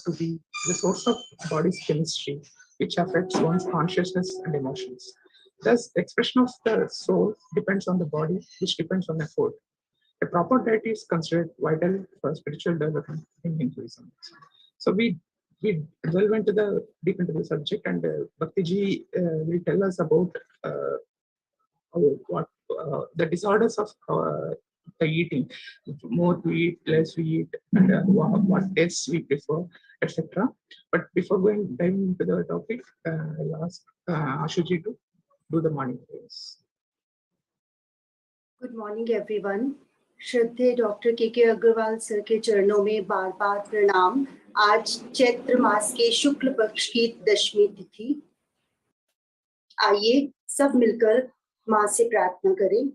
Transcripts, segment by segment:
to be the source of body's chemistry, which affects one's consciousness and emotions. Thus, the expression of the soul depends on the body, which depends on the food. A proper diet is considered vital for spiritual development in Hinduism. So we delve into the deep into the subject, and Bhaktiji will tell us about uh, what the disorders of the eating, more we eat, less we eat, and what tastes we prefer, etc. But before diving into the topic, I'll ask Ashuji to do the morning prayers. Good morning everyone. श्रद्धेय doctor के Agarwal sir के चरणों में बार बार प्रणाम। आज चैत्र मास के शुक्ल पक्ष की दशमी तिथि। आइए सब मिलकर माँ से प्रार्थना करें।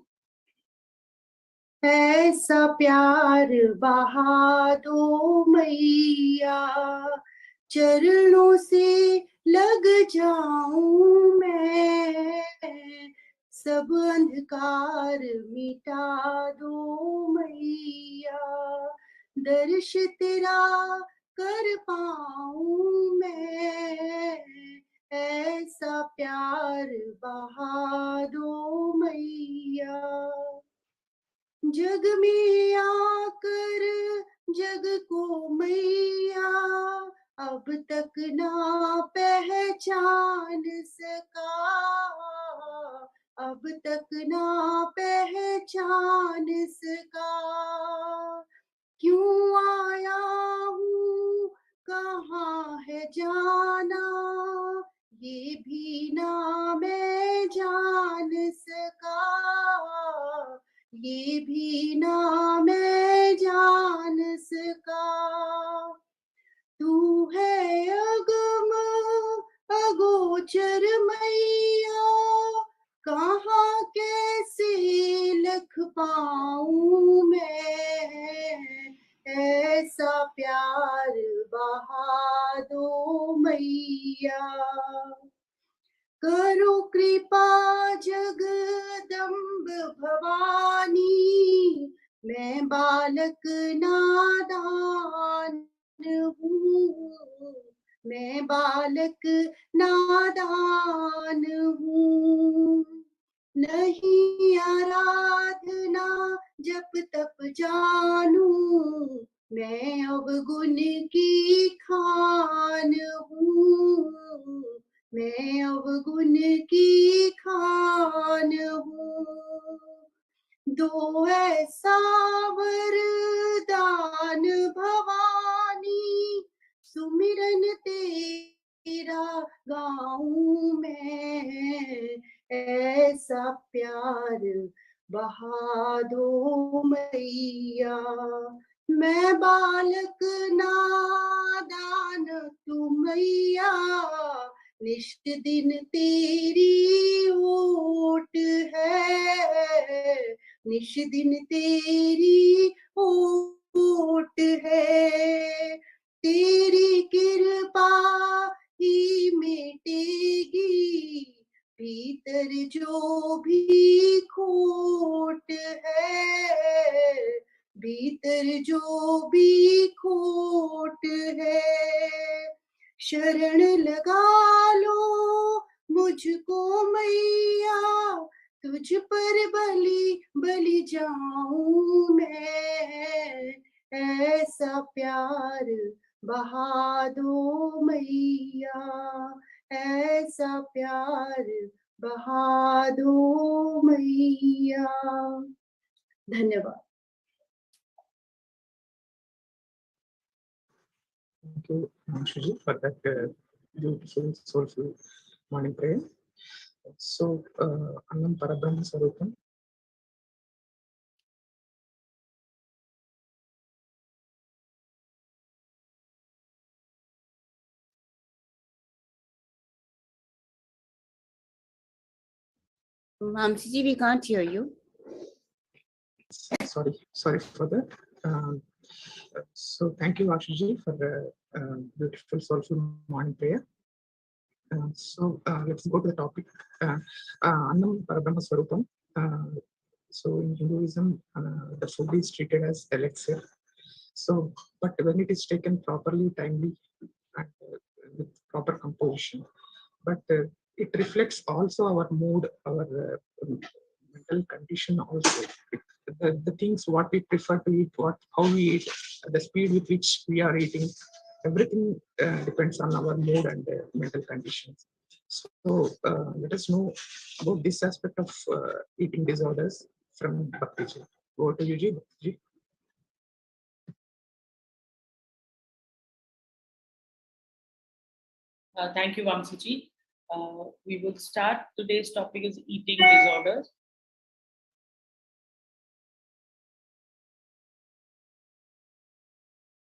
ऐसा प्यार बहा दो मैया, चरणों से लग जाऊं मैं, सब अंधकार मिटा दो मैया, दर्श तेरा कर पाऊं मैं, ऐसा प्यार बहा दो मैया। जग में आकर जग को मैया अब तक ना पहचान सका, अब तक ना पहचान सका। क्यों आया हूँ कहाँ है जाना, ये भी ना मैं जान सका, ये भी ना मैं जान सका। तू है अगम अगोचर मैया, कहाँ कैसे लख पाऊं मैं, ऐसा प्यार बहा दो मैया। करो कृपा जगदम्ब भवानी, मैं बालक नादान हूँ, मैं बालक नादान हूँ। नहीं आराधना जप तप जानू, मैं अवगुण की खान हूँ, मैं अवगुण की खान हूँ। दो ऐसा वरदान भवानी, सुमिरन तेरा गाऊं मैं, ऐसा प्यार बहा दो मैया। मैं बालक नादान तू मैया, निष्ठ दिन तेरी ओट है, निश दिन तेरी ओट है। तेरी कृपा ही मिटेगी, भीतर जो भी खोट है, भीतर जो भी खोट है। शरण लगा लो मुझको मैया, तुझ पर बलि बलि जाऊं मैं, ऐसा प्यार बहा दो मैया, ऐसा प्यार बहा दो मैया। धन्यवाद। Thank you, Ashuji, for that beautiful, soulful morning prayer. So, Annam Parabrahma Sarupam. Mamsi ji, we can't hear you. Sorry for that. So thank you, Ashuji, for the beautiful, soulful morning prayer. So let's go to the topic. Annam Parabrahma Swarupam. So in Hinduism, the food is treated as elixir. So, but when it is taken properly, timely, and with proper composition, but it reflects also our mood, our mental condition also. The things what we prefer to eat, how we eat, the speed with which we are eating, everything depends on our mood and mental conditions. So let us know about this aspect of eating disorders from Bhaktiji. Over to you, Ji. Bhaktiji. Thank you, Vamsiji. We will start. Today's topic is eating disorders.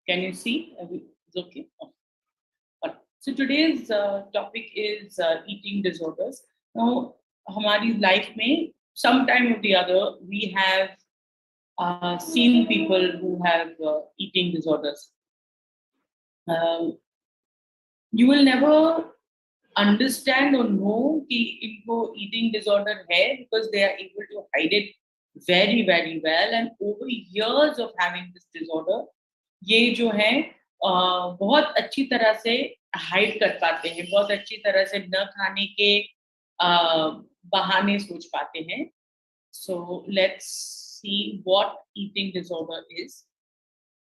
Can you see? It's okay. So today's topic is eating disorders. Now, हमारी life में sometime or the other we have seen people who have eating disorders. You will never understand or know कि इनको eating disorder है because they are able to hide it very very well, and over years of having this disorder ये जो है बहुत अच्छी तरह से हाइड कर पाते हैं, बहुत अच्छी तरह से न खाने के बहाने सोच पाते हैं. So let's see what eating disorder is.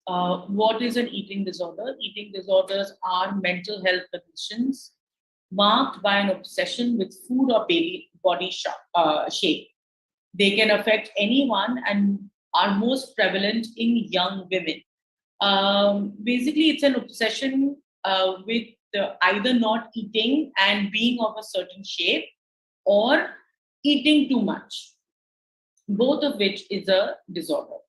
What is an eating disorder? Eating disorders are mental health conditions marked by an obsession with food or body shape. They can affect anyone and are most prevalent in young women. Basically, it's an obsession with either not eating and being of a certain shape, or eating too much, both of which is a disorder.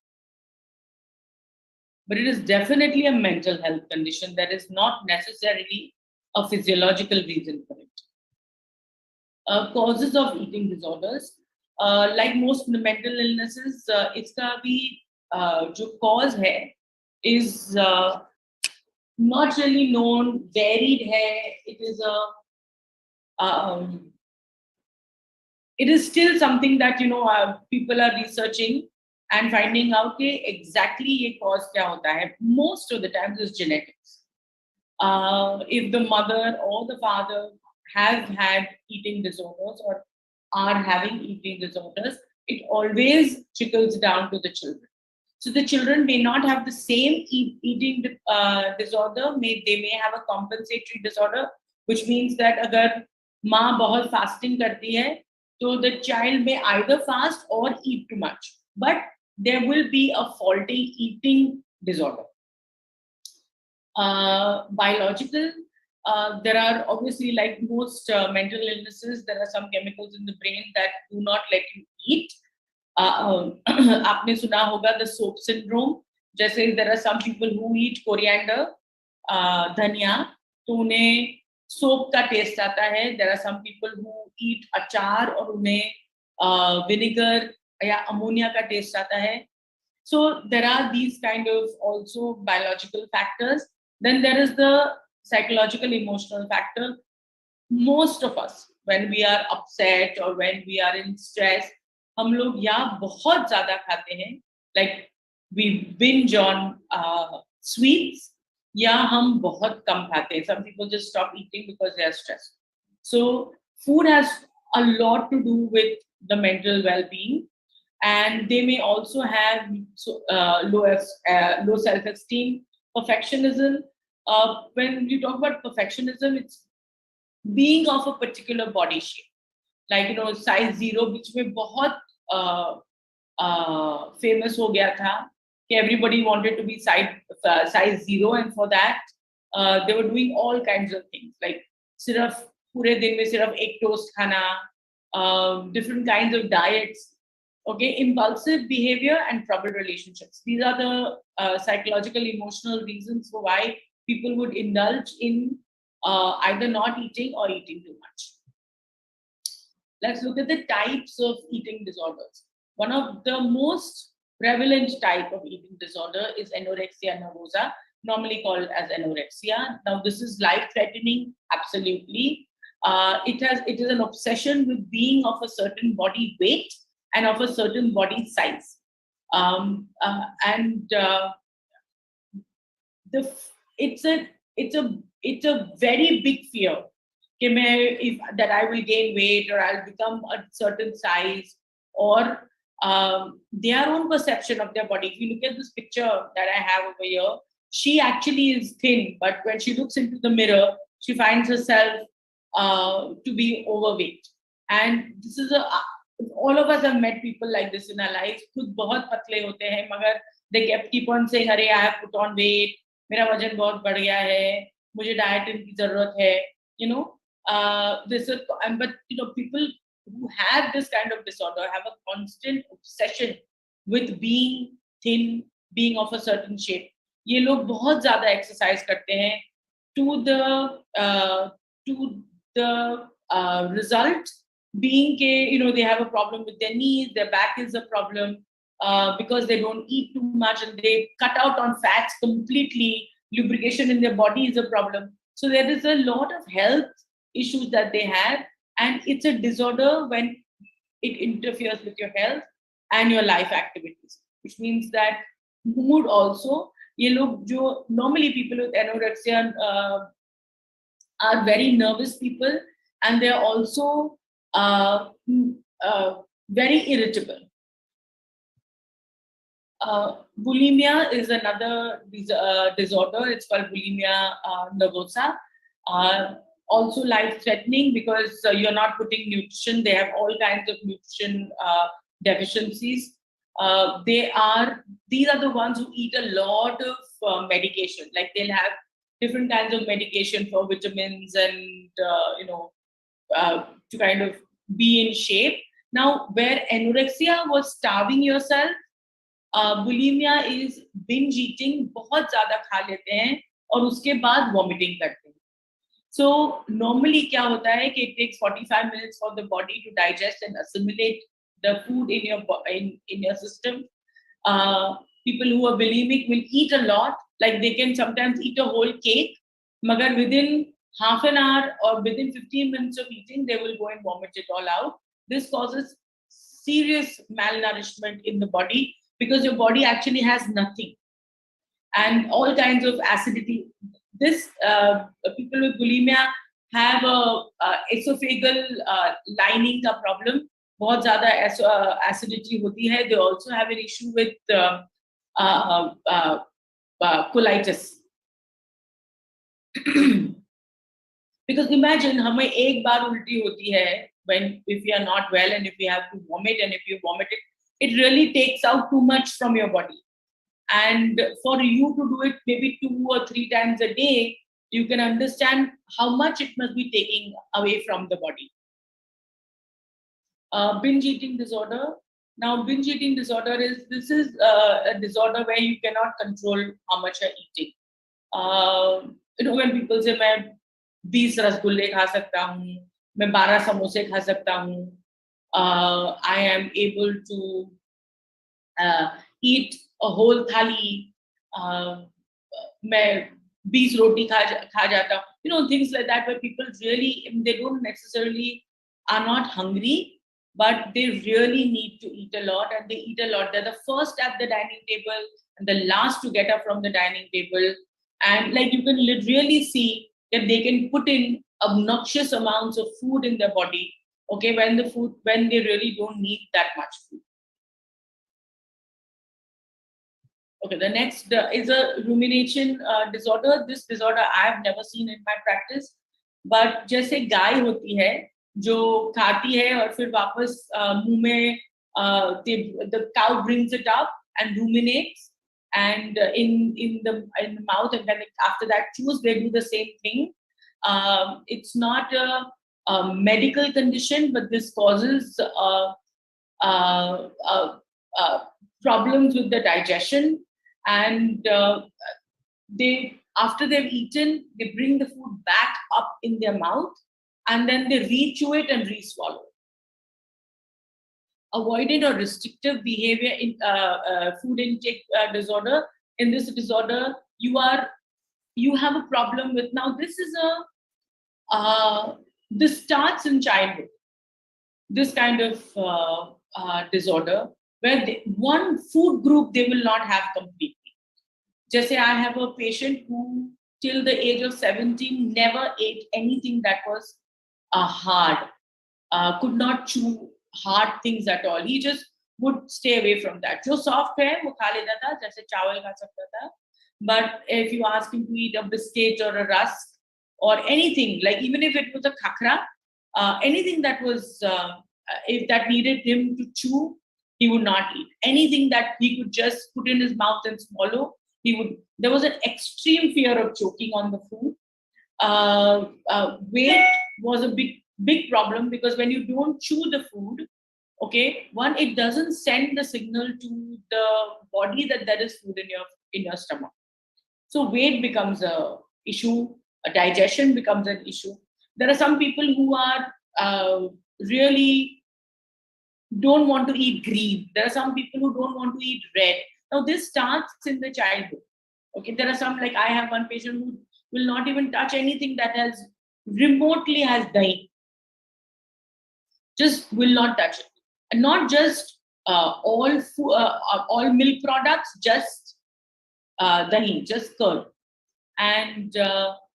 But it is definitely a mental health condition. There is not necessarily a physiological reason for it. Causes of eating disorders, like most mental illnesses, इसका भी जो cause है is not really known, varied hai. It is still something that people are researching and finding out कि exactly ये cause क्या होता है. Most of the times it's genetics. If the mother or the father have had eating disorders or are having eating disorders, it always trickles down to the children. So the children may not have the same eating disorder. They may have a compensatory disorder, which means that अगर माँ बहुत fasting करती है, so the child may either fast or eat too much, but there will be a faulty eating disorder. Biological, there are obviously, like most mental illnesses, there are some chemicals in the brain that do not let you eat. आपने सुना होगा the soap syndrome. जैसे there are some people who eat coriander, धनिया, तो उन्हें soap का taste आता है. There are some people who eat अचार और उन्हें vinegar या ammonia का taste आता है. So there are these kind of also biological factors. Then there is the psychological emotional factor. Most of us, when we are upset or when we are in stress, हम लोग या बहुत ज़्यादा खाते हैं, like we binge on sweets, या हम बहुत कम खाते हैं. Some people just stop eating because they are stressed. So food has a lot to do with the mental well-being, and they may also have low self-esteem, perfectionism. When you talk about perfectionism, it's being of a particular body shape. Like size 0 बीच में बहुत famous हो गया था कि everybody wanted to be size 0, and for that they were doing all kinds of things, like सिर्फ पूरे दिन में सिर्फ एक toast खाना, different kinds of diets. Okay, impulsive behavior and troubled relationships. These are the psychological, emotional reasons for why people would indulge in either not eating or eating too much. Let's look at the types of eating disorders. One of the most prevalent type of eating disorder is Anorexia Nervosa, normally called as anorexia. Now, this is life-threatening, absolutely. It is an obsession with being of a certain body weight and of a certain body size. it's a very big fear that I will gain weight or I'll become a certain size, or their own perception of their body. If you look at this picture that I have over here, she actually is thin, but when she looks into the mirror, she finds herself to be overweight. And this is all of us have met people like this in our lives. खुद बहुत पतले होते हैं, मगर they keep on saying, "अरे, I have put on weight, मेरा वजन बहुत बढ़ गया है, मुझे डाइटिंग की जरूरत है." You know, this is, but people who have this kind of disorder have a constant obsession with being thin, being of a certain shape. ये लोग बहुत ज़्यादा exercise करते हैं to the result being they have a problem with their knees, their back is a problem because they don't eat too much and they cut out on fats completely. Lubrication in their body is a problem. So there is a lot of health issues that they have, and it's a disorder when it interferes with your health and your life activities, which means that mood also. ये लोग जो normally people with anorexia are very nervous people, and they are also very irritable. Bulimia is another disorder. It's called Bulimia Nervosa. Also life-threatening because you're not putting nutrition. They have all kinds of nutrition deficiencies. These are the ones who eat a lot of medication. Like they'll have different kinds of medication for vitamins and to kind of be in shape. Now, where anorexia was starving yourself, bulimia is binge eating. बहुत ज़्यादा खा लेते हैं और उसके बाद vomiting करते हैं. So normally क्या होता है कि it takes 45 minutes for the body to digest and assimilate the food in your system. People who are bulimic will eat a lot, like they can sometimes eat a whole cake, magar within half an hour or within 15 minutes of eating, they will go and vomit it all out. This causes serious malnourishment in the body because your body actually has nothing, and all kinds of acidity. This people with bulimia have a esophageal lining का problem. बहुत ज़्यादा acidity होती है. They also have an issue with colitis. Because imagine हमें एक बार उल्टी होती है if we are not well and if we have to vomit, and if you vomit it really takes out too much from your body. And for you to do it maybe 2 or 3 times a day, you can understand how much it must be taking away from the body. Binge eating disorder. Now, binge eating disorder is a disorder where you cannot control how much you're eating. When people say, मैं 20 रसगुल्ले खा सकता हूँ, मैं 12 समोसे खा सकता हूँ, I am able to eat a whole thali, मैं 20 रोटी खा जाता हूँ. Things like that, where people really, they don't necessarily are not hungry, but they really need to eat a lot, and they eat a lot. They're the first at the dining table and the last to get up from the dining table. And like you can really see that they can put in obnoxious amounts of food in their body, okay, when they really don't need that much food. Okay, the next is a rumination disorder. This disorder I have never seen in my practice, but जैसे गाय होती है जो खाती है और फिर वापस मुंह में the cow brings it up and ruminates, and in the mouth, and then after that chews. They do the same thing. It's not a medical condition, but this causes problems with the digestion, and after they've eaten, they bring the food back up in their mouth, and then they re-chew it and re-swallow. Avoidant or restrictive behavior in food intake disorder. In this disorder, you have a problem with, now this is this starts in childhood, this kind of disorder, where one food group they will not have completely. Just say I have a patient who till the age of 17 never ate anything that was hard, could not chew hard things at all. He just would stay away from that. जो soft है वो खा लेता था, जैसे चावल खा सकता था. But if you ask him to eat a biscuit or a rusk or anything, like even if it was a khakra, anything that was if that needed him to chew, he would not eat. Anything that he could just put in his mouth and swallow, he would. There was an extreme fear of choking on the food. Weight was a big problem, because when you don't chew the food, okay, one, it doesn't send the signal to the body that there is food in your stomach. So weight becomes a issue, a digestion becomes an issue. There are some people who are really don't want to eat green. There are some people who don't want to eat red. Now this starts in the childhood. Okay, there are some, like I have one patient who will not even touch anything that has remotely has dahi. Just will not touch it. And not just all milk products, just dahi, just curd. And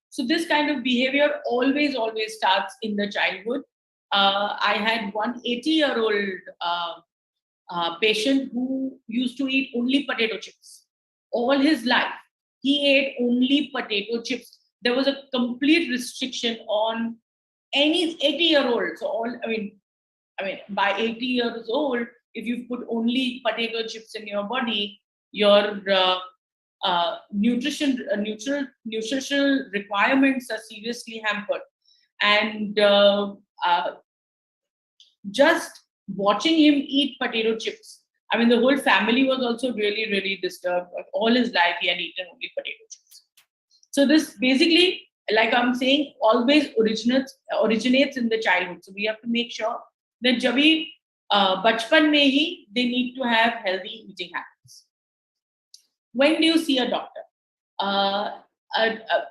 so this kind of behavior always starts in the childhood. I had one 80-year-old patient who used to eat only potato chips all his life. He ate only potato chips. There was a complete restriction on any 80-year-old. So all, I mean, by 80 years old, if you put only potato chips in your body, your nutritional requirements are seriously hampered. And just watching him eat potato chips, I mean, the whole family was also really disturbed. All his life, he had eaten only potato chips. So this basically, like I'm saying, always originates in the childhood. So we have to make sure that जभी बचपन में ही they need to have healthy eating habits. When do you see a doctor?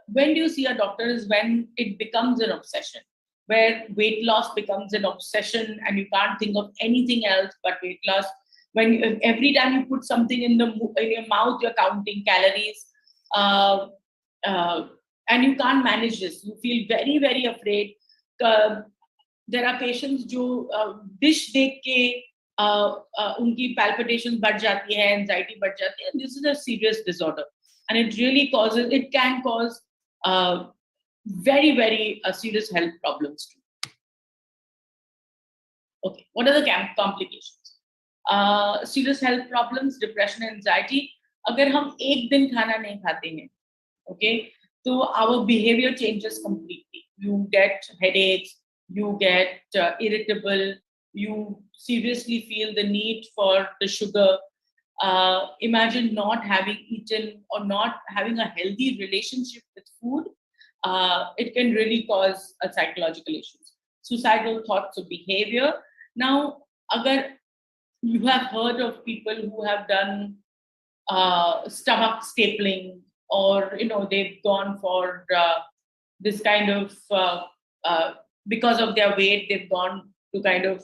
When do you see a doctor is when it becomes an obsession, where weight loss becomes an obsession and you can't think of anything else but weight loss. When every time you put something in your mouth, you're counting calories, and you can't manage this. You feel very afraid. There are patients जो dish देख के उनकी palpitations बढ़ जाती है, anxiety बढ़ जाती है. This is a serious disorder, and it can cause very serious health problems too. Okay, what are the complications? Serious health problems, depression, anxiety. अगर हम एक दिन खाना नहीं खाते हैं, okay, so our behavior changes completely. You get headaches, you get irritable, you seriously feel the need for the sugar. Imagine not having eaten or not having a healthy relationship with food. It can really cause psychological issues. Suicidal thoughts or behavior. Now, agar you have heard of people who have done stomach stapling, or they've gone for this kind of because of their weight, they've gone to kind of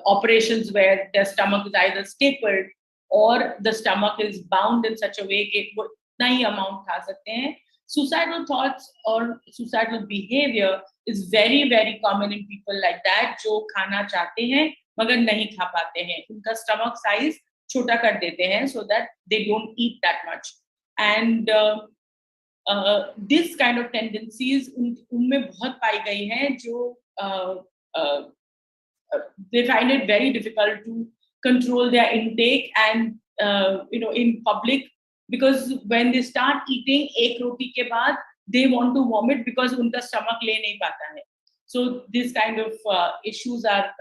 operations where their stomach is either stapled or the stomach is bound in such a way कि वो इतना ही amount खा सकते हैं. Suicidal thoughts or suicidal behavior is very common in people like that, जो खाना चाहते हैं मगर नहीं खा पाते हैं. उनका stomach size छोटा कर देते हैं so that they don't eat that much. And this kind of tendencies उनमें बहुत पाई गई हैं जो they find it very difficult to control their intake and in public, because when they start eating एक रोटी के बाद they want to vomit because उनका stomach ले नहीं पाता है. So this kind of issues are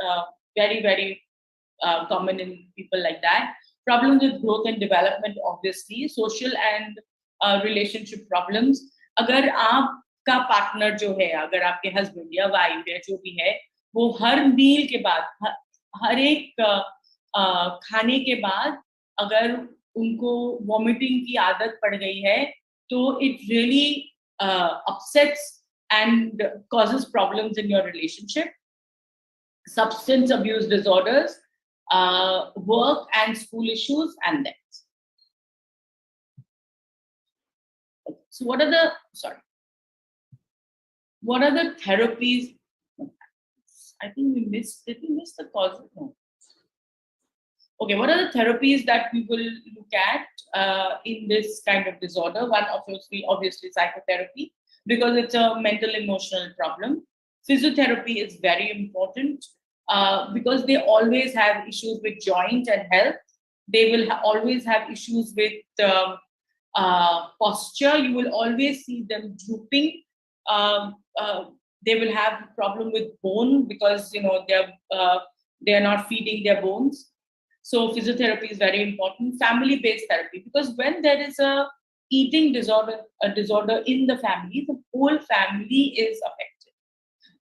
very common in people like that. Problems with growth and development, obviously. Social and relationship problems. अगर आपका पार्टनर जो है, अगर आपके हस्बैंड या वाइफ या जो भी है, वो हर मील के बाद, हर एक खाने के बाद अगर उनको वॉमिटिंग की आदत पड़ गई है, तो it really upsets and causes problems in your relationship. Substance abuse disorders, work and school issues, and that. So what are the therapies? I think did we miss the cause? No. Okay, what are the therapies that we will look at in this kind of disorder? One, obviously psychotherapy, because it's a mental emotional problem. Physiotherapy is very important because they always have issues with joint and health. They will always have issues with posture. You will always see them drooping. They will have a problem with bone because they are not feeding their bones. So physiotherapy is very important. Family-based therapy, because when there is a eating disorder, in the family, the whole family is affected.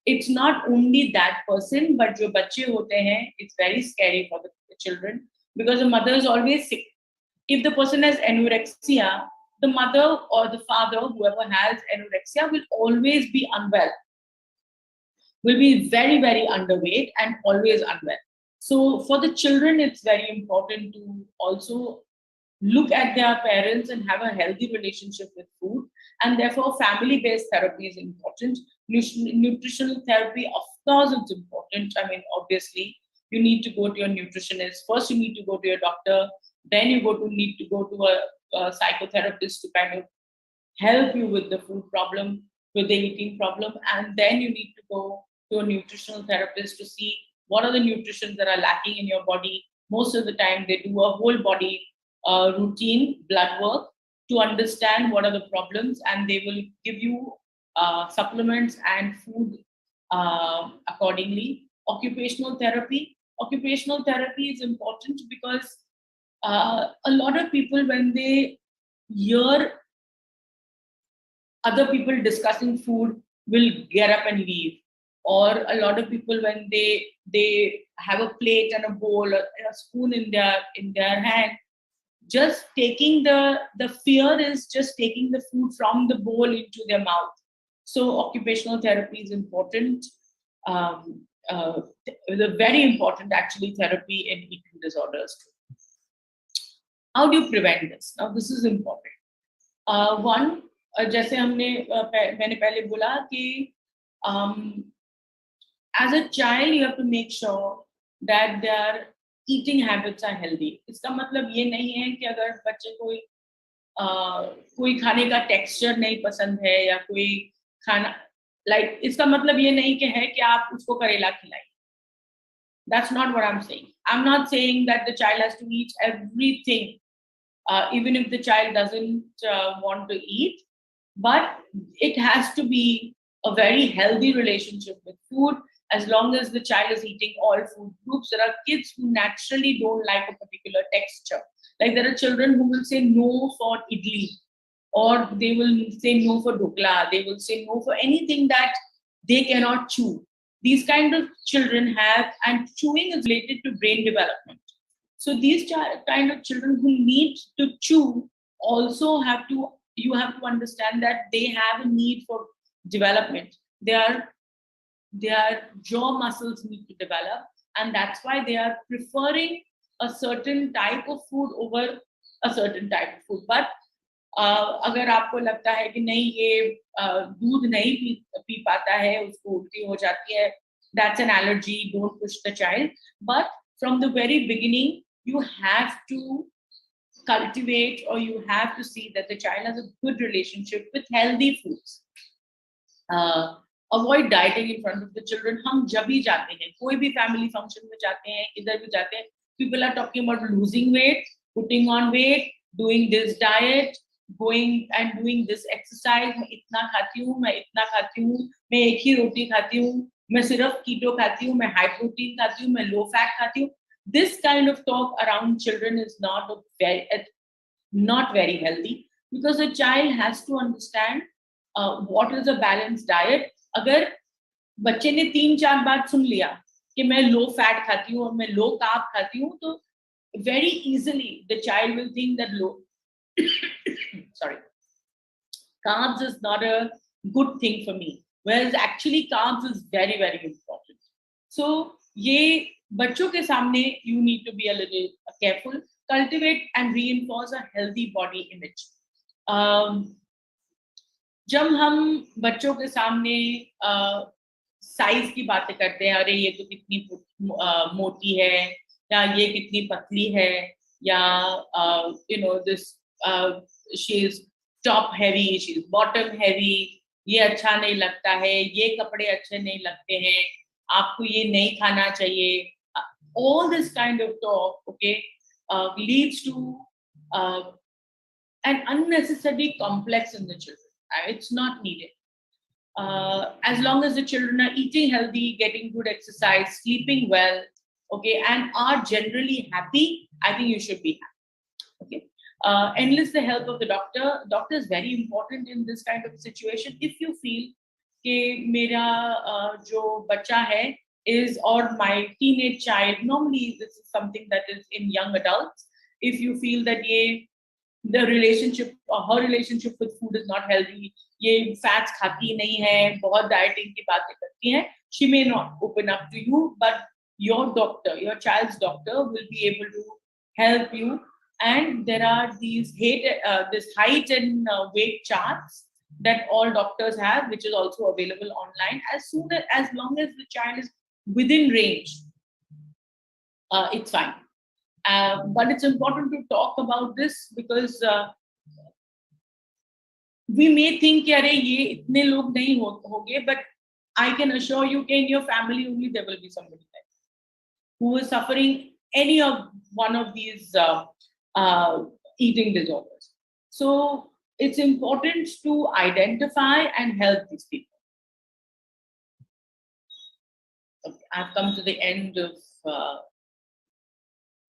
It's not only that person, but जो बच्चे होते हैं, it's very scary for the children because the mother is always sick. If the person has anorexia, the mother or the father, whoever has anorexia, will always be unwell, will be very, very underweight and always unwell. So for the children, it's very important to also look at their parents and have a healthy relationship with food. And therefore, family-based therapy is important. Nutritional therapy, of course, it's important. I mean, obviously, you need to go to your nutritionist. First, you need to go to your doctor. Then you need to go to a psychotherapist to kind of help you with the food problem, with the eating problem. And then you need to go to a nutritional therapist to see what are the nutrients that are lacking in your body. Most of the time, they do a whole body routine blood work to understand what are the problems, and they will give you supplements and food accordingly. Occupational therapy is important because a lot of people, when they hear other people discussing food, will get up and leave. Or a lot of people, when they have a plate and a bowl or a spoon in their hand, just taking the fear is just taking the food from the bowl into their mouth. So occupational therapy is important. The very important actually therapy in eating disorders. How do you prevent this? Now this is important. One, जैसे मैंने पहले बोला कि as a child you have to make sure that their eating habits are healthy. इसका मतलब ये नहीं है कि अगर बच्चे कोई खाने का टेक्सचर नहीं पसंद है या कोई खाना इसका मतलब ये नहीं कि है कि आप उसको करेला खिलाइए. That's not what I'm saying. I'm not saying that the child has to eat everything, even if the child doesn't want to eat, but it has to be a very healthy relationship with food. As long as the child is eating all food groups, there are kids who naturally don't like a particular texture. Like there are children who will say no for idli, or they will say no for dhokla, they will say no for anything that they cannot chew. These kind of children have, and chewing is related to brain development. So these kind of children who need to chew also you have to understand that they have a need for development. Their jaw muscles need to develop, and that's why they are preferring a certain type of food over a certain type of food. But अगर आपको लगता है कि नहीं ये दूध नहीं P पाता है, उसको उल्टी हो जाती है, that's an allergy, don't push the child. But from the very beginning, you have to cultivate, or you have to see that the child has a good relationship with healthy foods. Avoid dieting in front of the children. हम जब भी जाते हैं, कोई भी family function में जाते हैं, इधर भी जाते हैं, people are talking about losing weight, putting on weight, doing this diet, going and doing this exercise. मैं इतना खाती हूँ, मैं इतना खाती हूँ, मैं एक ही रोटी खाती हूँ, मैं सिर्फ कीटो खाती हूँ, मैं हाई प्रोटीन खाती हूँ, मैं लो फैट खाती हूँ. This kind of talk around children is not very healthy, because a child has to understand what is a balanced diet. अगर बच्चे ने 3-4 बार सुन लिया कि मैं लो फैट खाती हूँ और मैं लो कार्ब खाती हूँ, तो very easily the child will think that carbs is not a good thing for me, whereas actually carbs is very, very important. So ये बच्चों के सामने you need to be a little careful. Cultivate and reinforce a healthy body image. जब हम बच्चों के सामने size की बातें करते हैं, अरे ये तो कितनी मोटी है, या ये कितनी पतली है, या this she is top heavy, she is bottom heavy, ये अच्छा नहीं लगता है, ये कपड़े अच्छे नहीं लगते हैं, आपको ये नहीं खाना चाहिए. All this kind of talk, okay, leads to an unnecessary complex in the children. It's not needed. As long as the children are eating healthy, getting good exercise, sleeping well, okay, and are generally happy, I think you should be happy. Okay. Enlist the help of the doctor. Doctor is very important in this kind of situation. If you feel कि मेरा जो बच्चा है is, or my teenage child, normally this is something that is in young adults, if you feel that the relationship or her relationship with food is not healthy, ये fats खाती नहीं है, बहुत dieting की बातें करती हैं, she may not open up to you, but your doctor, your child's doctor will be able to help you. And there are these this height and weight charts that all doctors have, which is also available online. As long as the child is within range, it's fine. But it's important to talk about this because we may think कि अरे ये इतने लोग नहीं होंगे, but I can assure you कि in your family only there will be somebody like who is suffering any of one of these eating disorders. So it's important to identify and help these people. Okay, I've come to the end of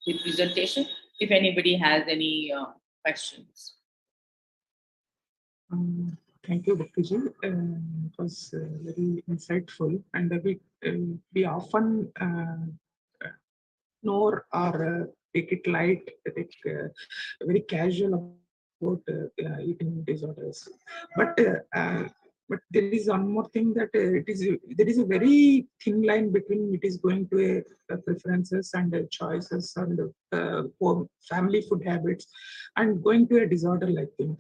the presentation. If anybody has any questions. Thank you, Dr. Ji. It was very insightful, and we often ignore or take it light, take very casual about eating disorders. But there is one more thing that there is a very thin line between it is going to preferences and choices and family food habits and going to a disorder-like thing,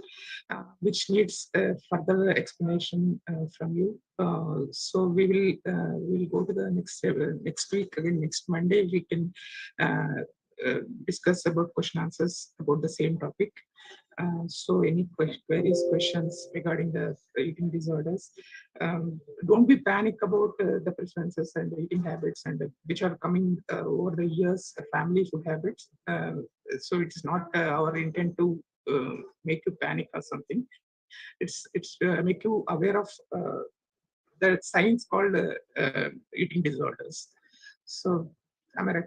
which needs further explanation from you. So we will go to the next week again. Next Monday we can discuss about question answers about the same topic. So any queries, questions regarding the eating disorders, don't be panic about the preferences and the eating habits and which are coming over the years, family food habits. So it's not our intent to make you panic or something. It's make you aware of the science called eating disorders. So I'm a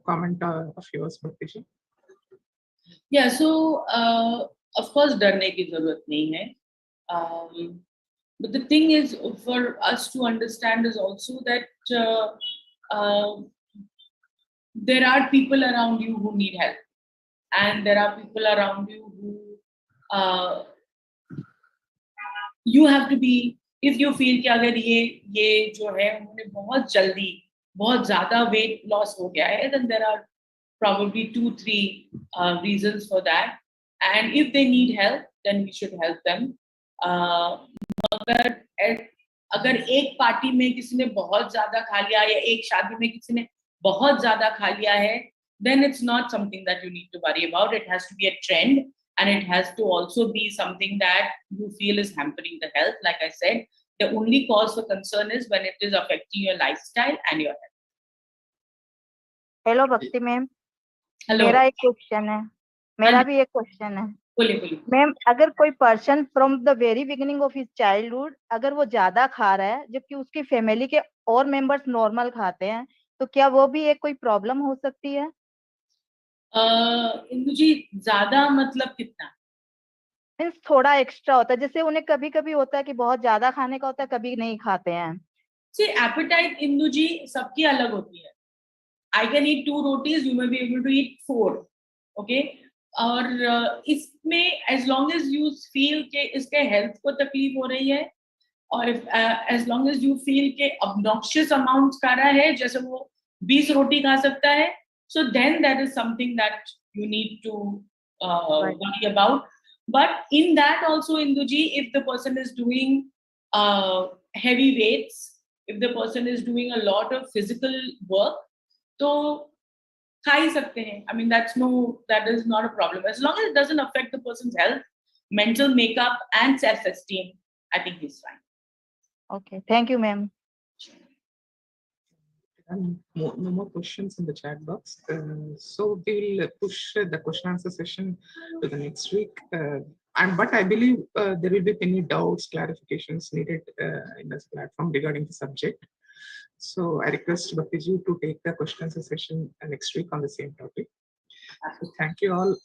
comment of yours, Bhakti. Yeah, so of course डरने की जरूरत नहीं है. But the thing is for us to understand is also that there are people around you who need help, and there are people around you who you have to be, if you feel कि अगर ये जो है उन्हें बहुत जल्दी बहुत ज़्यादा weight loss हो गया है, then there are probably 2-3 reasons for that, and if they need help then we should help them. अगर एक पार्टी में किसी ने बहुत ज़्यादा खा लिया या एक शादी में किसी ने बहुत ज़्यादा खा लिया है, then it's not something that you need to worry about. It has to be a trend, and it has to also be something that you feel is hampering the health. Like I said, the only cause for concern is when it is affecting your lifestyle and your health. Hello भक्ति ma'am, Hello. मेरा एक question है. मेरा भी एक question है बोलिए. Ma'am. अगर कोई person from the very beginning of his childhood अगर वो ज्यादा खा रहा है जबकि उसकी फैमिली के और मेंबर्स नॉर्मल खाते हैं, तो क्या वो भी एक कोई प्रॉब्लम हो सकती है? इंदु जी, ज्यादा मतलब कितना? मीन्स थोड़ा एक्स्ट्रा होता है, जैसे उन्हें कभी कभी होता है कि बहुत ज्यादा खाने का होता है, कभी नहीं खाते हैं. See, appetite, इंदु जी, सबकी अलग होती है. I can eat 2 rotis, you may be able to eat 4. Okay? और इसमें as long as you feel कि इसके हेल्थ को तकलीफ हो रही है, और as long as you feel कि obnoxious amounts खा रहा है, जैसे वो 20 रोटी खा सकता है, so then that is something that you need to worry about. But in that also, Induji, if the person is doing heavy weights, if the person is doing a lot of physical work, तो खा ही सकते हैं. I mean, that is not a problem. As long as it doesn't affect the person's health, mental makeup, and self-esteem, I think he's fine. Okay, thank you, ma'am. No more questions in the chat box. So we'll push the question answer session to the next week. But I believe there will be any doubts, clarifications needed in this platform regarding the subject. So I request Bhaktiji to take the question answer session next week on the same topic. So thank you all.